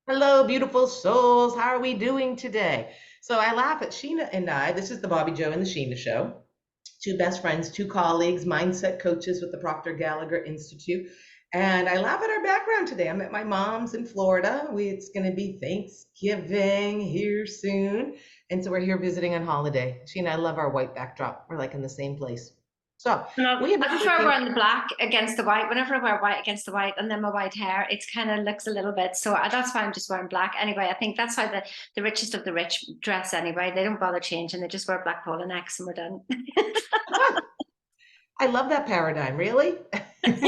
Hello, beautiful souls. How are we doing today? So I laugh at Sheena and I. This is the Bobbi Jo and the Sheena show. Two best friends, two colleagues, mindset coaches with the Proctor Gallagher Institute. And I laugh at our background today. I'm at my mom's in Florida. It's going to be Thanksgiving here soon. And so we're here visiting on holiday. Sheena, I love our white backdrop. We're like in the same place. So No, we have I been prefer working. wearing the black against the white. Whenever I wear white against the white and then my white hair, it kind of looks a little bit. So that's why I'm just wearing black. Anyway, I think that's why the richest of the rich dress anyway. They don't bother changing. They just wear black polo necks and we're done. I love that paradigm, really. Because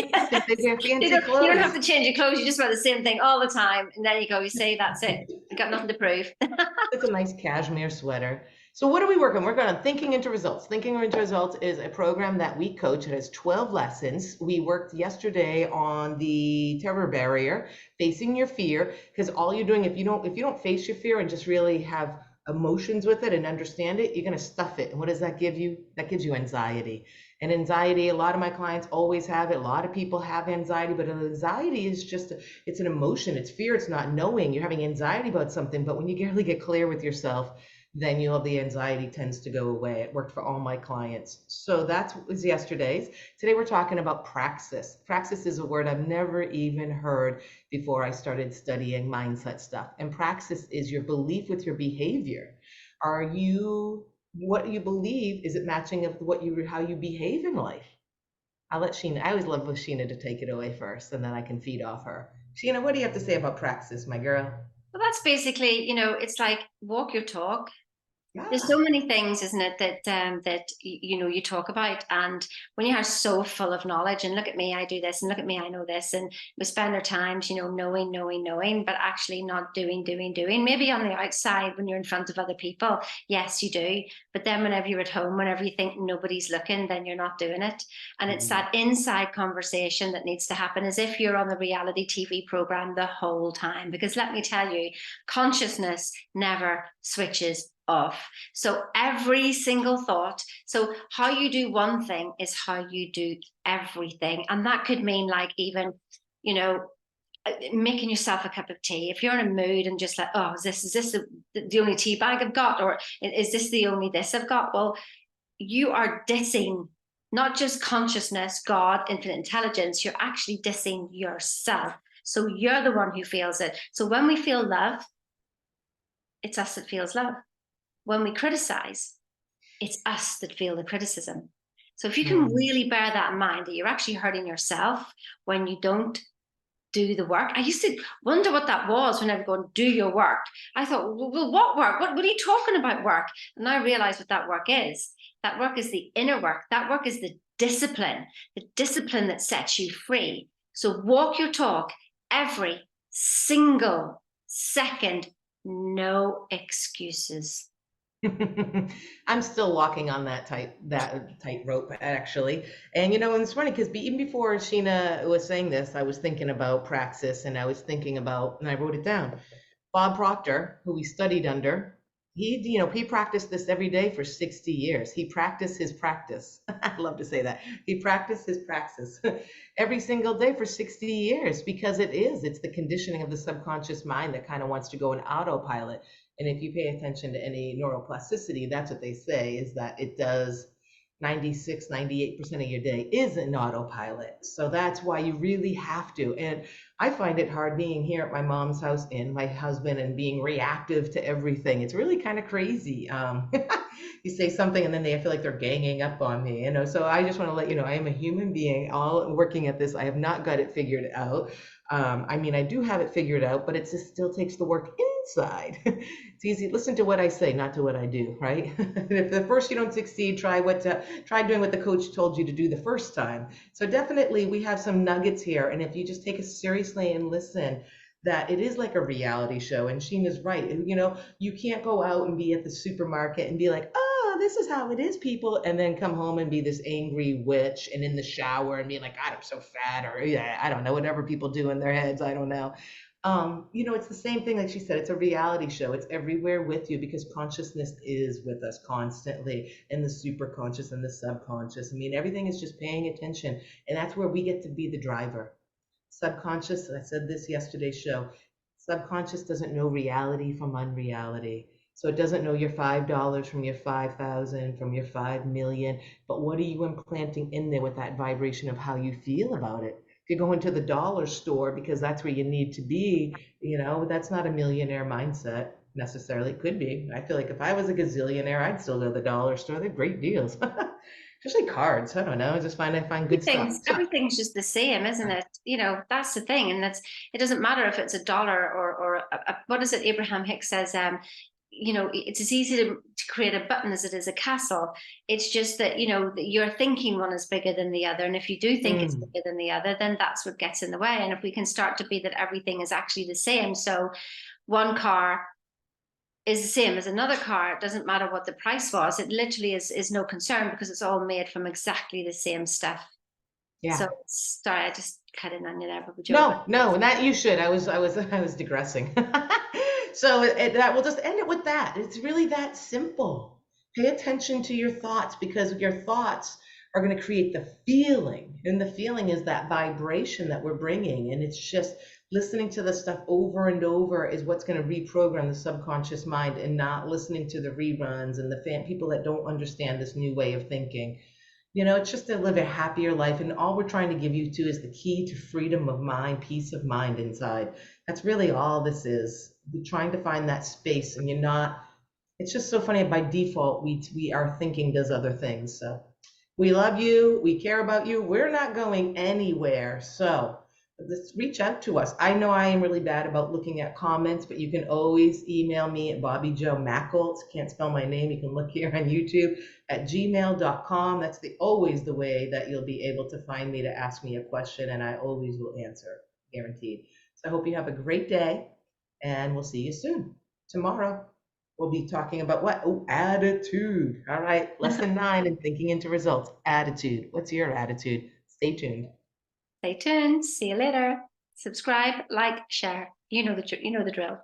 they wear You fancy don't have clothes. to change your clothes. You just wear the same thing all the time. And there you go. You say that's it. You got nothing to prove. It's a nice cashmere sweater. So what are we working? We're going on Thinking into Results. Thinking into Results is a program that we coach. It has 12 lessons. We worked yesterday on the terror barrier, facing your fear, because all you're doing, if you don't face your fear and just really have emotions with it and understand it, you're going to stuff it. And what does that give you? That gives you anxiety. And anxiety, a lot of my clients always have it. A lot of people have anxiety, but anxiety is just it's an emotion, it's fear, it's not knowing. You're having anxiety about something, but when you really get clear with yourself, then the anxiety tends to go away. It worked for all my clients. So that was yesterday's. Today we're talking about praxis. Praxis is a word I've never even heard before I started studying mindset stuff. And praxis is your belief with your behavior. Are you what you believe, is it matching of what you how you behave in life? I'll let Sheena. I always love for Sheena to take it away first, and then I can feed off her. Sheena, what do you have to say about praxis, my girl? Well, that's basically, it's like walk your talk. There's so Ah. many things, isn't it, that you talk about, and when you are so full of knowledge, and look at me, I do this, and look at me, I know this, and we spend our times, knowing, knowing, knowing, but actually not doing, doing, doing. Maybe on the outside when you're in front of other people, yes, you do, but then whenever you're at home, whenever you think nobody's looking, then you're not doing it, and it's Mhm. that inside conversation that needs to happen, as if you're on the reality TV program the whole time. Because let me tell you, consciousness never switches off. So every single thought, so how you do one thing is how you do everything. And that could mean like even, you know, making yourself a cup of tea. If you're in a mood and just like, oh, is this the only tea bag I've got? Or is this the only this I've got? Well, you are dissing not just consciousness, God, infinite intelligence, you're actually dissing yourself. So you're the one who feels it. So when we feel love, it's us that feels love. When we criticize, it's us that feel the criticism. So if you can Mm. really bear that in mind, that you're actually hurting yourself when you don't do the work. I used to wonder what that was when I would go and do your work. I thought, well, what work? What are you talking about work? And I realized what that work is. That work is the inner work. That work is the discipline that sets you free. So walk your talk every single second, no excuses. I'm still walking on that tightrope actually. And it's funny because even before Sheena was saying this, I was thinking about praxis, and I was thinking about, and I wrote it down. Bob Proctor, who we studied under, he practiced this every day for 60 years. He practiced his practice. I love to say that. He practiced his praxis every single day for 60 years because it's the conditioning of the subconscious mind that kind of wants to go in autopilot. And if you pay attention to any neuroplasticity, that's what they say, is that it does 96, 98% of your day is an autopilot. So that's why you really have to. And I find it hard being here at my mom's house and my husband and being reactive to everything. It's really kind of crazy. You say something and then they feel like they're ganging up on me. So I just want to let you know I am a human being, all working at this. I have not got it figured out. I mean, I do have it figured out, but it just still takes the work inside. It's easy. Listen to what I say, not to what I do, right? If the first you don't succeed, try doing what the coach told you to do the first time. So definitely we have some nuggets here. And if you just take it seriously and listen, that it is like a reality show. And Sheena's right. You can't go out and be at the supermarket and be like, oh, this is how it is, people, and then come home and be this angry witch and in the shower and be like, God, I'm so fat, or yeah, I don't know, whatever people do in their heads, I don't know. It's the same thing, like she said, it's a reality show. It's everywhere with you because consciousness is with us constantly, and the super conscious and the subconscious. I mean, everything is just paying attention, and that's where we get to be the driver. Subconscious, I said this yesterday's show, Subconscious doesn't know reality from unreality. So it doesn't know your $5 from your 5,000, from your 5 million, but what are you implanting in there with that vibration of how you feel about it? If you go into the dollar store because that's where you need to be, that's not a millionaire mindset necessarily. It could be. I feel like if I was a gazillionaire, I'd still go to the dollar store. They're great deals. Especially cards. I don't know. I find good stuff. So, Everything's just the same, isn't it? That's the thing. And it doesn't matter if it's a dollar or what is it? Abraham Hicks says, it's as easy to create a button as it is a castle. It's just that, your thinking one is bigger than the other. And if you do think it's mm, bigger than the other, then that's what gets in the way. And if we can start to be that everything is actually the same. So one car is the same as another car. It doesn't matter what the price was. It literally is no concern because it's all made from exactly the same stuff. yeah. So sorry, I just cut in on you there, Bobbi Jo. No, no, that you should. I was digressing. So that we'll just end it with that. It's really that simple. Pay attention to your thoughts because your thoughts are going to create the feeling, and the feeling is that vibration that we're bringing, and it's just listening to the stuff over and over is what's going to reprogram the subconscious mind, and not listening to the reruns and the people that don't understand this new way of thinking. It's just to live a happier life. And all we're trying to give you too is the key to freedom of mind, peace of mind inside. That's really all this is. We're trying to find that space, and you're not, it's just so funny. By default, our thinking does other things. So we love you. We care about you. We're not going anywhere. So let's reach out to us. I know I am really bad about looking at comments, but you can always email me at Bobbi Jo Mackles. Can't spell my name. You can look here on YouTube at gmail.com. That's always the way that you'll be able to find me to ask me a question, and I always will answer, guaranteed. So I hope you have a great day, and we'll see you soon. Tomorrow, we'll be talking about what? Oh, attitude. All right, lesson 9 in thinking into results. Attitude. What's your attitude? Stay tuned. Stay tuned. See you later. Subscribe, like, share. You know the drill.